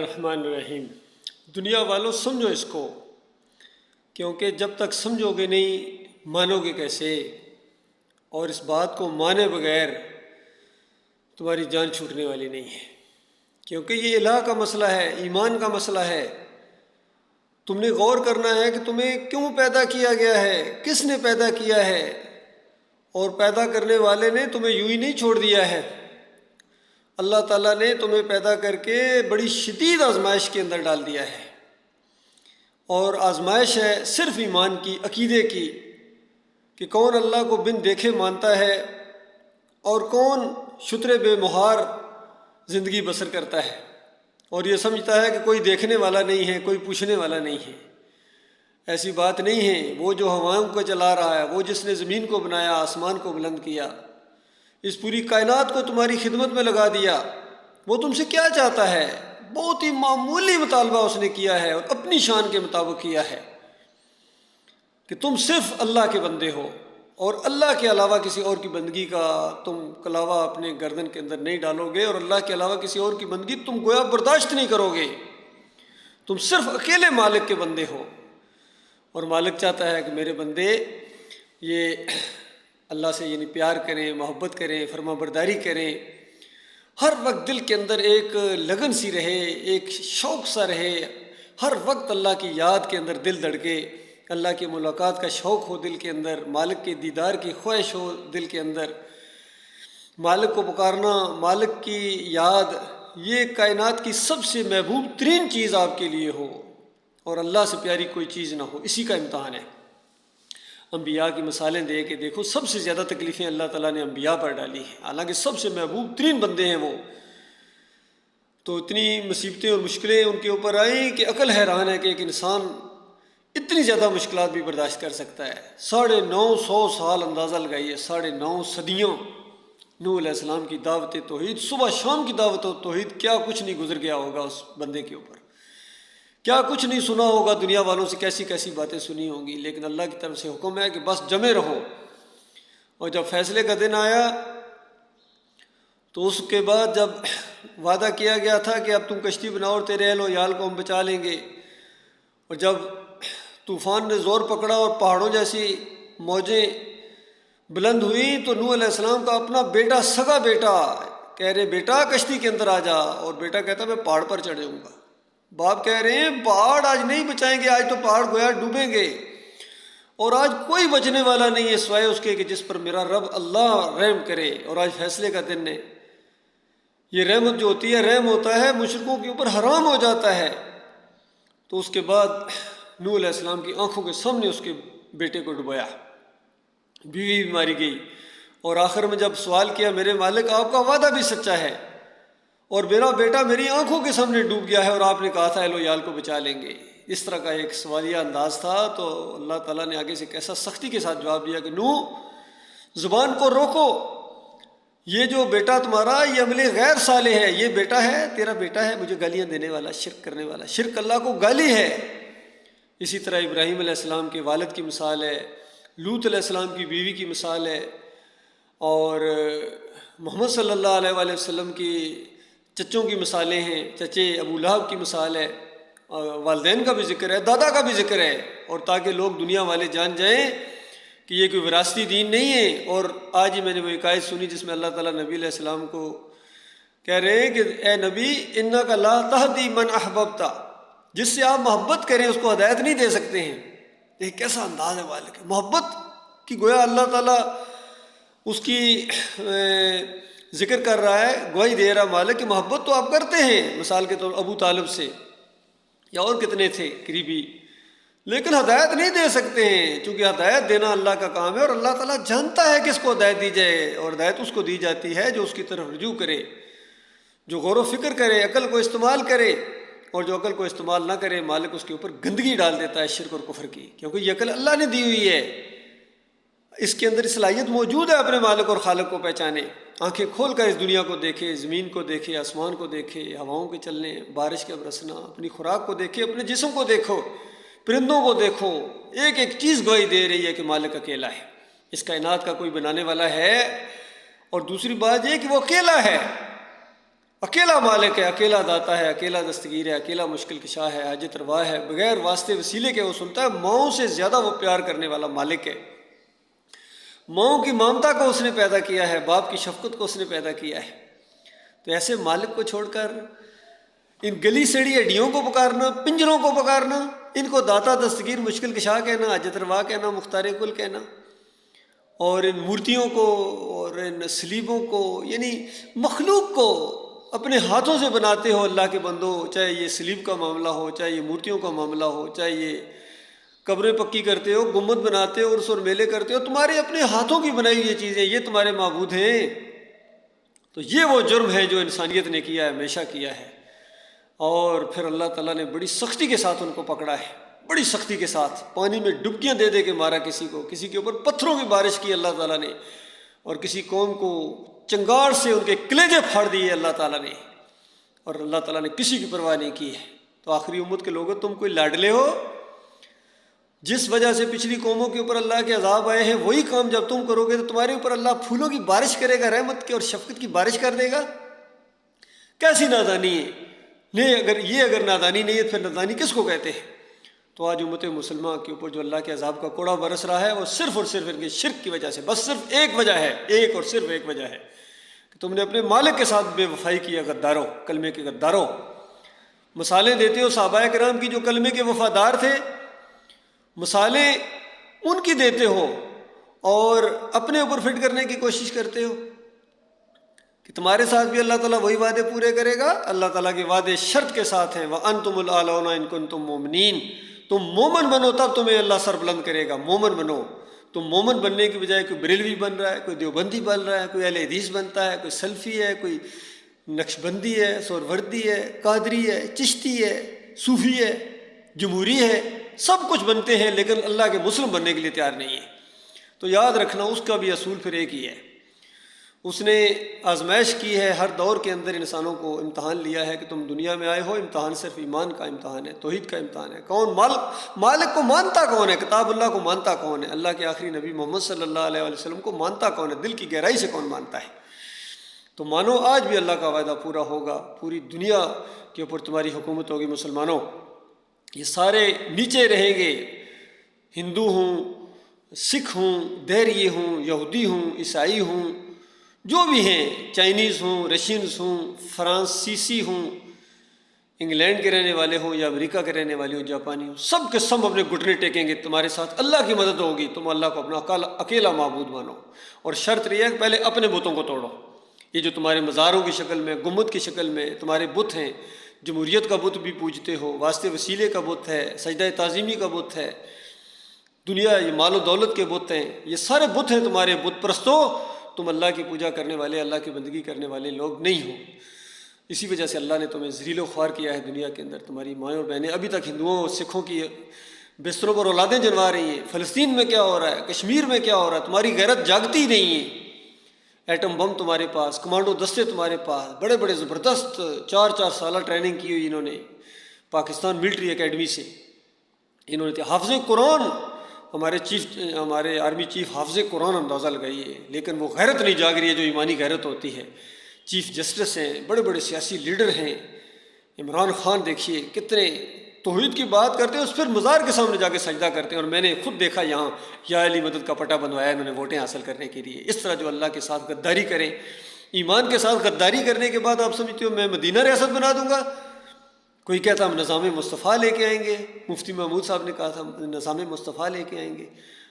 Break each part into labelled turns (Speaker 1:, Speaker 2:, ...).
Speaker 1: الرحمن الرحیم۔ دنیا والوں سمجھو اس کو، کیونکہ جب تک سمجھو گے نہیں مانو گے کیسے، اور اس بات کو مانے بغیر تمہاری جان چھوٹنے والی نہیں ہے، کیونکہ یہ الہ کا مسئلہ ہے، ایمان کا مسئلہ ہے۔ تم نے غور کرنا ہے کہ تمہیں کیوں پیدا کیا گیا ہے، کس نے پیدا کیا ہے، اور پیدا کرنے والے نے تمہیں یوں ہی نہیں چھوڑ دیا ہے۔ اللہ تعالیٰ نے تمہیں پیدا کر کے بڑی شدید آزمائش کے اندر ڈال دیا ہے، اور آزمائش ہے صرف ایمان کی، عقیدے کی، کہ کون اللہ کو بن دیکھے مانتا ہے اور کون شتر بے مہار زندگی بسر کرتا ہے اور یہ سمجھتا ہے کہ کوئی دیکھنے والا نہیں ہے، کوئی پوچھنے والا نہیں ہے۔ ایسی بات نہیں ہے۔ وہ جو ہواؤں کو چلا رہا ہے، وہ جس نے زمین کو بنایا، آسمان کو بلند کیا، اس پوری کائنات کو تمہاری خدمت میں لگا دیا، وہ تم سے کیا چاہتا ہے؟ بہت ہی معمولی مطالبہ اس نے کیا ہے، اور اپنی شان کے مطابق کیا ہے کہ تم صرف اللہ کے بندے ہو، اور اللہ کے علاوہ کسی اور کی بندگی کا تم کلاوہ اپنے گردن کے اندر نہیں ڈالو گے، اور اللہ کے علاوہ کسی اور کی بندگی تم گویا برداشت نہیں کرو گے۔ تم صرف اکیلے مالک کے بندے ہو، اور مالک چاہتا ہے کہ میرے بندے یہ اللہ سے یعنی پیار کریں، محبت کریں، فرما برداری کریں، ہر وقت دل کے اندر ایک لگن سی رہے، ایک شوق سا رہے، ہر وقت اللہ کی یاد کے اندر دل دھڑکے، اللہ کی ملاقات کا شوق ہو دل کے اندر، مالک کے دیدار کی خواہش ہو دل کے اندر، مالک کو پکارنا، مالک کی یاد، یہ کائنات کی سب سے محبوب ترین چیز آپ کے لیے ہو، اور اللہ سے پیاری کوئی چیز نہ ہو۔ اسی کا امتحان ہے۔ انبیاء کی مثالیں دے کے دیکھو، سب سے زیادہ تکلیفیں اللہ تعالیٰ نے انبیاء پر ڈالی ہیں، حالانکہ سب سے محبوب ترین بندے ہیں وہ، تو اتنی مصیبتیں اور مشکلیں ان کے اوپر آئیں کہ عقل حیران ہے کہ ایک انسان اتنی زیادہ مشکلات بھی برداشت کر سکتا ہے۔ 950 سال اندازہ لگائیے، 9.5 صدیوں نوح علیہ السلام کی دعوت توحید، صبح شام کی دعوت توحید، کیا کچھ نہیں گزر گیا ہوگا اس بندے کے اوپر، کیا کچھ نہیں سنا ہوگا، دنیا والوں سے کیسی کیسی باتیں سنی ہوں گی، لیکن اللہ کی طرف سے حکم ہے کہ بس جمے رہو۔ اور جب فیصلے کا دن آیا تو اس کے بعد جب وعدہ کیا گیا تھا کہ اب تم کشتی بناؤ اور تیرے اہل و عیال کو ہم بچا لیں گے، اور جب طوفان نے زور پکڑا اور پہاڑوں جیسی موجیں بلند ہوئیں تو نوح علیہ السلام کا اپنا بیٹا، سگا بیٹا کہہ رہے بیٹا کشتی کے اندر آ جا، اور بیٹا کہتا میں پہاڑ پر چڑھ جاؤں گا۔ باپ کہہ رہے ہیں پہاڑ آج نہیں بچائیں گے، آج تو پہاڑ گویا ڈوبیں گے، اور آج کوئی بچنے والا نہیں ہے سوائے اس کے کہ جس پر میرا رب اللہ رحم کرے، اور آج فیصلے کا دن ہے۔ یہ رحمت جو ہوتی ہے، رحم ہوتا ہے مشرکوں کے اوپر حرام ہو جاتا ہے۔ تو اس کے بعد نوح علیہ السلام کی آنکھوں کے سامنے اس کے بیٹے کو ڈبویا، بیوی بھی ماری گئی، اور آخر میں جب سوال کیا میرے مالک آپ کا وعدہ بھی سچا ہے اور میرا بیٹا میری آنکھوں کے سامنے ڈوب گیا ہے، اور آپ نے کہا تھا اہل و عیال کو بچا لیں گے، اس طرح کا ایک سوالیہ انداز تھا، تو اللہ تعالیٰ نے آگے سے کیسا سختی کے ساتھ جواب دیا کہ نوح زبان کو روکو، یہ جو بیٹا تمہارا یہ عمل غیر صالح ہے، یہ بیٹا ہے تیرا بیٹا ہے مجھے گالیاں دینے والا، شرک کرنے والا، شرک اللہ کو گالی ہے۔ اسی طرح ابراہیم علیہ السلام کے والد کی مثال ہے، لوط علیہ السلام کی بیوی کی مثال ہے، اور محمد صلی اللہ علیہ وآلہ وسلم کی چچوں کی مثالیں ہیں، چچے ابو لہب کی مثال ہے، والدین کا بھی ذکر ہے، دادا کا بھی ذکر ہے، اور تاکہ لوگ دنیا والے جان جائیں کہ یہ کوئی وراثتی دین نہیں ہے۔ اور آج ہی میں نے وہ ایک آیت سنی جس میں اللہ تعالیٰ نبی علیہ السلام کو کہہ رہے ہیں کہ اے نبی انک لا تہدی من احببت، جس سے آپ محبت کریں اس کو ہدایت نہیں دے سکتے ہیں۔ یہ کیسا انداز ہے والد کا، محبت کی گویا اللہ تعالیٰ اس کی ذکر کر رہا ہے، گواہی دے رہا مالک کہ محبت تو آپ کرتے ہیں، مثال کے طور ابو طالب سے یا اور کتنے تھے قریبی، لیکن ہدایت نہیں دے سکتے ہیں، چونکہ ہدایت دینا اللہ کا کام ہے، اور اللہ تعالیٰ جانتا ہے کس کو ہدایت دی جائے، اور ہدایت اس کو دی جاتی ہے جو اس کی طرف رجوع کرے، جو غور و فکر کرے، عقل کو استعمال کرے، اور جو عقل کو استعمال نہ کرے مالک اس کے اوپر گندگی ڈال دیتا ہے شرک اور کفر کی، کیونکہ یہ عقل اللہ نے دی ہوئی ہے، اس کے اندر صلاحیت موجود ہے اپنے مالک اور خالق کو پہچانے۔ آنکھیں کھول کر اس دنیا کو دیکھے، زمین کو دیکھے، آسمان کو دیکھے، ہواؤں کے چلنے، بارش کا برسنا، اپنی خوراک کو دیکھے، اپنے جسم کو دیکھو، پرندوں کو دیکھو، ایک ایک چیز گواہی دے رہی ہے کہ مالک اکیلا ہے، اس کائنات کا کوئی بنانے والا ہے، اور دوسری بات یہ کہ وہ اکیلا ہے، اکیلا مالک ہے، اکیلا داتا ہے، اکیلا دستگیر ہے، اکیلا مشکل کشا ہے، حاجت روا ہے، بغیر واسطے وسیلے کے وہ سنتا ہے، ماؤں سے زیادہ وہ پیار کرنے والا مالک ہے۔ ماؤں کی ممتا کو اس نے پیدا کیا ہے، باپ کی شفقت کو اس نے پیدا کیا ہے۔ تو ایسے مالک کو چھوڑ کر ان گلی سڑی ہڈیوں کو پکارنا، پنجروں کو پکارنا، ان کو داتا دستگیر مشکل کشا کہنا، حاجت روا کہنا، مختار کل کہنا، اور ان مورتیوں کو اور ان سلیبوں کو، یعنی مخلوق کو اپنے ہاتھوں سے بناتے ہو اللہ کے بندو، چاہے یہ سلیب کا معاملہ ہو، چاہے یہ مورتیوں کا معاملہ ہو، چاہے یہ قبریں پکی کرتے ہو، گنبد بناتے ہو، عرس اور میلے کرتے ہو، تمہارے اپنے ہاتھوں کی بنائی ہوئی یہ چیزیں، یہ تمہارے معبود ہیں۔ تو یہ وہ جرم ہے جو انسانیت نے کیا ہے، ہمیشہ کیا ہے، اور پھر اللہ تعالیٰ نے بڑی سختی کے ساتھ ان کو پکڑا ہے، بڑی سختی کے ساتھ پانی میں ڈبکیاں دے دے کے مارا کسی کو، کسی کے اوپر پتھروں کی بارش کی اللہ تعالیٰ نے، اور کسی قوم کو چنگاڑ سے ان کے کلیجے پھاڑ دیے اللہ تعالیٰ نے، اور اللہ تعالیٰ نے کسی کی پرواہ نہیں کی ہے۔ تو آخری امت کے لوگوں، تم کوئی لاڈلے ہو، جس وجہ سے پچھلی قوموں کے اوپر اللہ کے عذاب آئے ہیں، وہی کام جب تم کرو گے تو تمہارے اوپر اللہ پھولوں کی بارش کرے گا، رحمت کی اور شفقت کی بارش کر دے گا۔ کیسی نادانی ہے! نہیں، اگر نادانی نہیں ہے پھر نادانی کس کو کہتے ہیں؟ تو آج امت مسلمہ کے اوپر جو اللہ کے عذاب کا کوڑا برس رہا ہے، وہ صرف اور صرف ان کے شرک کی وجہ سے، بس صرف ایک وجہ ہے، ایک اور صرف ایک وجہ ہے کہ تم نے اپنے مالک کے ساتھ بے وفائی کی، غدارو، کلمے کے غدارو۔ مثالیں دیتے ہو صحابہ کرام کی جو کلمے کے وفادار تھے، مثالیں ان کی دیتے ہو اور اپنے اوپر فٹ کرنے کی کوشش کرتے ہو کہ تمہارے ساتھ بھی اللہ تعالیٰ وہی وعدے پورے کرے گا۔ اللہ تعالیٰ کے وعدے شرط کے ساتھ ہیں، وَأَنْتُمُ الْأَعْلَوْنَ إِن كُنتُم مُؤْمِنِينَ۔ تم مومن بنو تب تمہیں اللہ سر بلند کرے گا، مومن بنو۔ تم مومن بننے کی بجائے کوئی بریلوی بن رہا ہے، کوئی دیوبندی بن رہا ہے، کوئی اہل حدیث بنتا ہے، کوئی سلفی ہے، کوئی نقشبندی ہے، سہروردی ہے، قادری ہے، چشتی ہے، صوفی ہے، جمہوری ہے، سب کچھ بنتے ہیں لیکن اللہ کے مسلم بننے کے لیے تیار نہیں ہے۔ تو یاد رکھنا اس کا بھی اصول پھر ایک ہی ہے، اس نے آزمائش کی ہے، ہر دور کے اندر انسانوں کو امتحان لیا ہے کہ تم دنیا میں آئے ہو، امتحان صرف ایمان کا امتحان ہے، توحید کا امتحان ہے۔ کون مالک کو مانتا کون ہے، کتاب اللہ کو مانتا کون ہے، اللہ کے آخری نبی محمد صلی اللہ علیہ وسلم کو مانتا کون ہے، دل کی گہرائی سے کون مانتا ہے؟ تو مانو آج بھی اللہ کا وعدہ پورا ہوگا، پوری دنیا کے اوپر تمہاری حکومت ہوگی مسلمانوں، یہ سارے نیچے رہیں گے، ہندو ہوں، سکھ ہوں، دہریے ہوں، یہودی ہوں، عیسائی ہوں، جو بھی ہیں، چائنیز ہوں، رشینز ہوں، فرانسیسی ہوں، انگلینڈ کے رہنے والے ہوں یا امریکہ کے رہنے والے ہوں، جاپانی ہوں، سب کے سب اپنے گھٹنے ٹیکیں گے تمہارے ساتھ، اللہ کی مدد ہوگی، تم اللہ کو اپنا اکیلا معبود مانو، اور شرط یہ ہے کہ پہلے اپنے بتوں کو توڑو۔ یہ جو تمہارے مزاروں کی شکل میں، گنبد کی شکل میں تمہارے بت ہیں، جمہوریت کا بت بھی پوجتے ہو، واسطے وسیلے کا بت ہے، سجدہ تعظیمی کا بت ہے، دنیا یہ مال و دولت کے بت ہیں، یہ سارے بت ہیں تمہارے، بت پرستو، تم اللہ کی پوجا کرنے والے، اللہ کی بندگی کرنے والے لوگ نہیں ہو۔ اسی وجہ سے اللہ نے تمہیں ذلیل و خوار کیا ہے دنیا کے اندر۔ تمہاری مائیں اور بہنیں ابھی تک ہندوؤں اور سکھوں کی بستروں پر اولادیں جنوا رہی ہیں۔ فلسطین میں کیا ہو رہا ہے، کشمیر میں کیا ہو رہا ہے، تمہاری غیرت جاگتی نہیں ہے۔ ایٹم بم تمہارے پاس، کمانڈو دستے تمہارے پاس، بڑے بڑے زبردست 4 سالہ ٹریننگ کی ہوئی انہوں نے پاکستان ملٹری اکیڈمی سے، انہوں نے حافظ قرآن، ہمارے آرمی چیف حافظ قرآن اندازہ لگائیے، لیکن وہ غیرت نہیں جاگ رہی ہے جو ایمانی غیرت ہوتی ہے۔ چیف جسٹس ہیں، بڑے بڑے سیاسی لیڈر ہیں، عمران خان دیکھیے کتنے توحید کی بات کرتے ہیں، اس پھر مزار کے سامنے جا کے سجدہ کرتے ہیں، اور میں نے خود دیکھا یہاں یا علی مدد کا پٹا بنوایا انہوں نے ووٹیں حاصل کرنے کے لیے۔ اس طرح جو اللہ کے ساتھ غداری کریں، ایمان کے ساتھ غداری کرنے کے بعد آپ سمجھتے ہو میں مدینہ ریاست بنا دوں گا۔ کوئی کہتا ہم نظام مصطفیٰ لے کے آئیں گے، مفتی محمود صاحب نے کہا تھا نظام مصطفیٰ لے کے آئیں گے،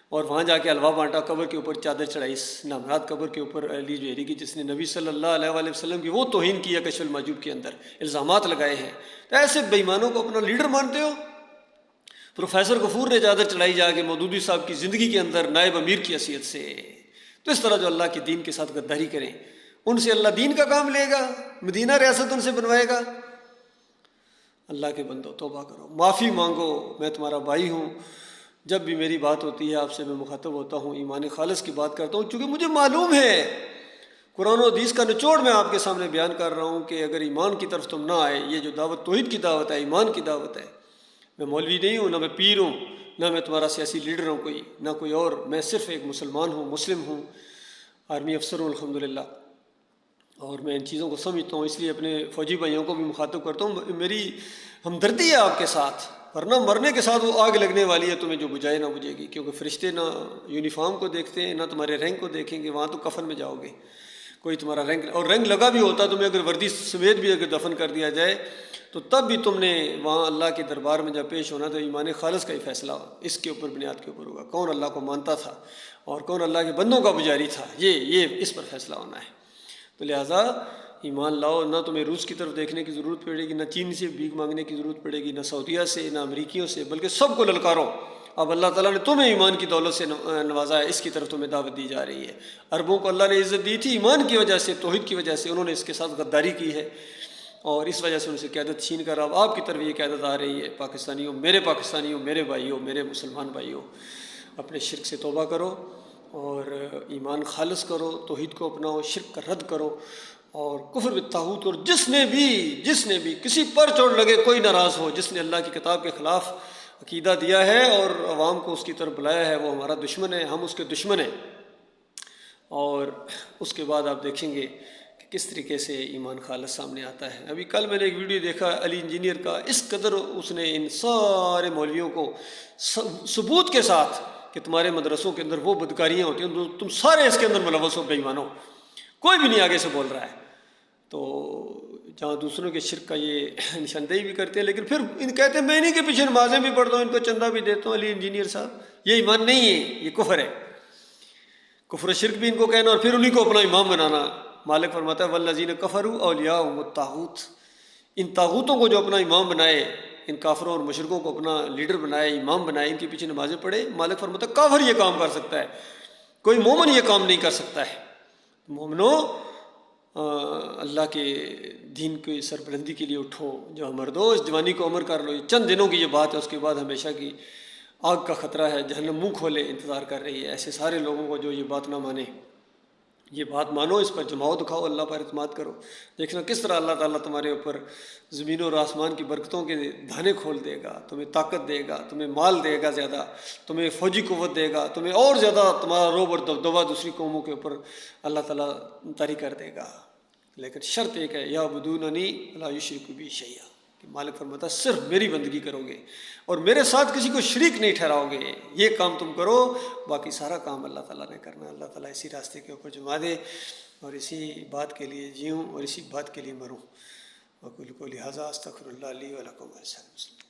Speaker 1: اور وہاں جا کے حلوہ بانٹا، قبر کے اوپر چادر چڑھائی، نامراد قبر کے اوپر علی جوہری کی، جس نے نبی صلی اللہ علیہ وآلہ وسلم کی وہ توہین کی ہے، کشف المحجوب کے اندر الزامات لگائے ہیں۔ تو ایسے بے ایمانوں کو اپنا لیڈر مانتے ہو؟ پروفیسر غفور نے چادر چڑھائی جا کے مودودی صاحب کی زندگی کے اندر نائب امیر کی حیثیت سے۔ تو اس طرح جو اللہ کے دین کے ساتھ غداری کریں، ان سے اللہ دین کا کام لے گا، مدینہ ریاست ان سے بنوائے گا۔ اللہ کے بندو توبہ کرو، معافی مانگو، میں تمہارا بھائی ہوں۔ جب بھی میری بات ہوتی ہے آپ سے میں مخاطب ہوتا ہوں، ایمان خالص کی بات کرتا ہوں، چونکہ مجھے معلوم ہے قرآن و حدیث کا نچوڑ میں آپ کے سامنے بیان کر رہا ہوں کہ اگر ایمان کی طرف تم نہ آئے، یہ جو دعوت توحید کی دعوت ہے، ایمان کی دعوت ہے، میں مولوی نہیں ہوں، نہ میں پیر ہوں، نہ میں تمہارا سیاسی لیڈر ہوں کوئی، نہ کوئی اور، میں صرف ایک مسلمان ہوں، مسلم ہوں، آرمی افسر ہوں الحمدللہ، اور میں ان چیزوں کو سمجھتا ہوں، اس لیے اپنے فوجی بھائیوں کو بھی مخاطب کرتا ہوں، میری ہمدردی ہے آپ کے ساتھ، ورنہ مرنے کے ساتھ وہ آگ لگنے والی ہے، تمہیں جو بجھائے نہ بجھے گی، کیونکہ فرشتے نہ یونیفارم کو دیکھتے ہیں نہ تمہارے رینک کو دیکھیں گے، وہاں تو کفن میں جاؤ گے، کوئی تمہارا رینک، اور رینک لگا بھی ہوتا تمہیں اگر وردی سمیت بھی اگر دفن کر دیا جائے تو تب بھی تم نے وہاں اللہ کے دربار میں جب پیش ہونا تو ایمان خالص کا ہی فیصلہ اس کے اوپر بنیاد کے اوپر ہوگا، کون اللہ کو مانتا تھا اور کون اللہ کے بندوں کا پجاری تھا، یہ اس پر فیصلہ ہونا ہے۔ تو لہٰذا ایمان لاؤ، نہ تمہیں روس کی طرف دیکھنے کی ضرورت پڑے گی، نہ چین سے بھیک مانگنے کی ضرورت پڑے گی، نہ سعودیہ سے، نہ امریکیوں سے، بلکہ سب کو للکارو۔ اب اللہ تعالیٰ نے تمہیں ایمان کی دولت سے نوازا ہے، اس کی طرف تمہیں دعوت دی جا رہی ہے۔ عربوں کو اللہ نے عزت دی تھی ایمان کی وجہ سے، توحید کی وجہ سے، انہوں نے اس کے ساتھ غداری کی ہے اور اس وجہ سے ان سے قیادت چھین کر اب آپ کی طرف یہ قیادت آ رہی ہے۔ پاکستانیوں، میرے بھائیوں، میرے مسلمان بھائیوں، اپنے شرک سے توبہ کرو اور ایمان خالص کرو، توحید کو اپناؤ، شرک کا رد کرو اور کفر بالطاغوت، اور جس نے بھی کسی پر چوٹ لگے، کوئی ناراض ہو، جس نے اللہ کی کتاب کے خلاف عقیدہ دیا ہے اور عوام کو اس کی طرف بلایا ہے، وہ ہمارا دشمن ہے، ہم اس کے دشمن ہیں۔ اور اس کے بعد آپ دیکھیں گے کہ کس طریقے سے ایمان خالص سامنے آتا ہے۔ ابھی کل میں نے ایک ویڈیو دیکھا علی انجینئر کا، اس قدر اس نے ان سارے مولویوں کو ثبوت کے ساتھ کہ تمہارے مدرسوں کے اندر وہ بدکاریاں ہوتی ہیں، تم سارے اس کے اندر ملوث ہو، بے ایمانو، کوئی بھی نہیں آگے سے بول رہا ہے۔ تو جہاں دوسروں کے شرک کا یہ نشاندہی بھی کرتے ہیں، لیکن پھر ان کہتے ہیں میں انہیں کے پیچھے نمازیں بھی پڑھتا ہوں، ان کو چندہ بھی دیتا ہوں۔ علی انجینئر صاحب، یہ ایمان نہیں ہے، یہ کفر ہے، کفر و شرک بھی ان کو کہنا اور پھر انہیں کو اپنا امام بنانا۔ مالک فرماتا ہے والذین کفروا اولیاءہم الطاغوت، ان طاغوتوں کو جو اپنا امام بنائے، ان کافروں اور مشرکوں کو اپنا لیڈر بنائے، امام بنائے، ان کے پیچھے نمازیں پڑھے، مالک فرماتا ہے کافر یہ کام کر سکتا ہے، کوئی مومن یہ کام نہیں کر سکتا ہے۔ مومنو، اللہ کے دین کی سربلندی کے لیے اٹھو، جو مردو اس جوانی کو عمر کر لو، یہ چند دنوں کی یہ بات ہے، اس کے بعد ہمیشہ کی آگ کا خطرہ ہے، جہنم منہ کھولے انتظار کر رہی ہے ایسے سارے لوگوں کو جو یہ بات نہ مانے۔ یہ بات مانو، اس پر جماؤ دکھاؤ، اللہ پر اعتماد کرو، دیکھنا کس طرح اللہ تعالیٰ تمہارے اوپر زمین اور آسمان کی برکتوں کے دھانے کھول دے گا، تمہیں طاقت دے گا، تمہیں مال دے گا زیادہ، تمہیں فوجی قوت دے گا، تمہیں اور زیادہ تمہارا روب اور دبدبہ دوسری قوموں کے اوپر اللہ تعالیٰ طاری کر دے گا۔ لیکن شرط ایک ہے، یعبدوننی لا یشرکوا بی شیئا، کہ مالک فرماتا ہے صرف میری بندگی کرو گے اور میرے ساتھ کسی کو شریک نہیں ٹھہراؤ گے، یہ کام تم کرو، باقی سارا کام اللہ تعالیٰ نے کرنا ہے۔ اللہ تعالیٰ اسی راستے کے اوپر جما دے اور اسی بات کے لیے جیوں اور اسی بات کے لیے مروں۔ وقول قولی ھذا استغفر اللہ لی ولکم ولسائر المسلمین۔